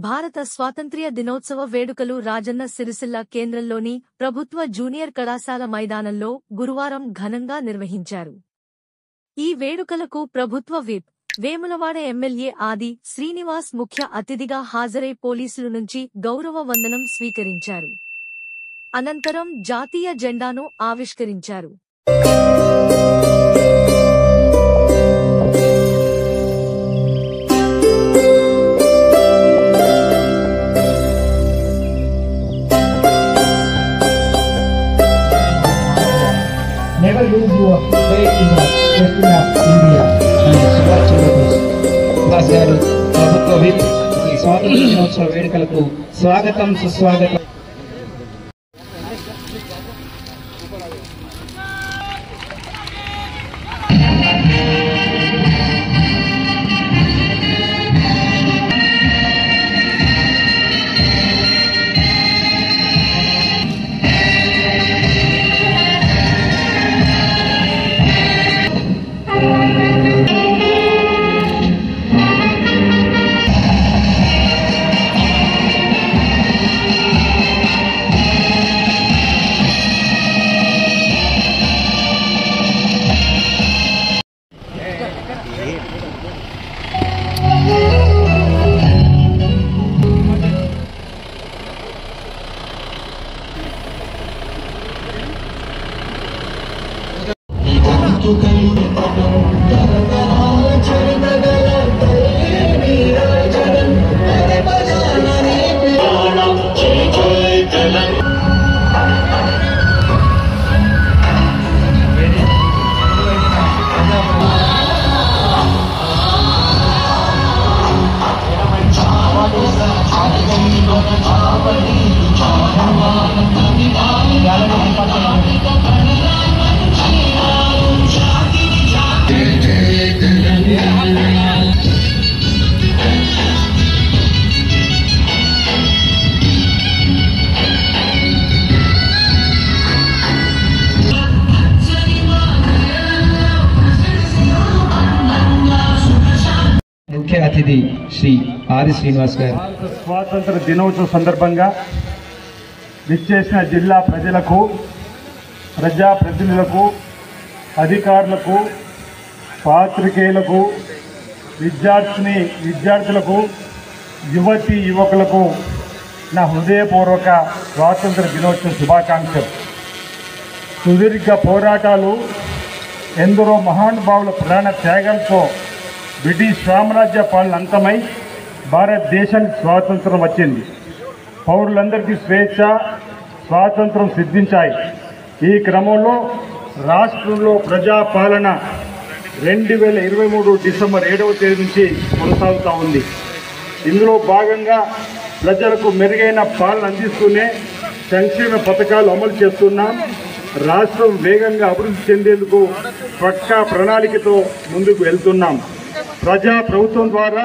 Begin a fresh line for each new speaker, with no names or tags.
భారత స్వాతంత్ర్య దినోత్సవ వేడుకలు రాజన్న సిరిసిల్ల కేంద్రంలోని ప్రభుత్వ జూనియర్ కళాశాల మైదానంలో గురువారం ఘనంగా నిర్వహించారు. ఈ వేడుకలకు ప్రభుత్వ విప్, వేములవాడ ఎమ్మెల్యే ఆది శ్రీనివాస్ ముఖ్య అతిథిగా హాజరై పోలీసుల నుంచి గౌరవ వందనం స్వీకరించారు. అనంతరం జాతీయ జెండాను ఆవిష్కరించారు.
Never lose your faith in the destiny of India. Subhash Chandrabose గారు ప్రభుత్వ విప్ ఈ స్వాతంత్ర దినోత్సవ వేడుకలకు స్వాగతం సుస్వాగతం. ముఖ్య అతిథి శ్రీ ఆది శ్రీనివాస్ గారు
స్వాతంత్ర దినోత్సవ సందర్భంగా విచ్చేసిన జిల్లా ప్రజలకు, ప్రజాప్రతినిధులకు, అధికారులకు, పాత్రికేయులకు, విద్యార్థులకు, యువతీ యువకులకు నా హృదయపూర్వక స్వాతంత్ర దినోత్సవ శుభాకాంక్షలు. సుదీర్ఘ పోరాటాలు, ఎందరో మహానుభావుల ప్రాణ త్యాగాలతో బ్రిటిష్ సామ్రాజ్య పాలన అంతమై భారతదేశానికి స్వాతంత్రం వచ్చింది. పౌరులందరికీ స్వేచ్ఛ, స్వాతంత్రం సిద్ధించాయి. ఈ క్రమంలో రాష్ట్రంలో ప్రజాపాలన 2023 డిసెంబర్ 7వ తేదీ నుంచి కొనసాగుతూ ఉంది. ఇందులో భాగంగా ప్రజలకు మెరుగైన పాలన అందిస్తూనే సంక్షేమ పథకాలు అమలు చేస్తున్నాం. రాష్ట్రం వేగంగా అభివృద్ధి చెందేందుకు పక్కా ప్రణాళికతో ముందుకు వెళ్తున్నాం. ప్రజా ప్రభుత్వం ద్వారా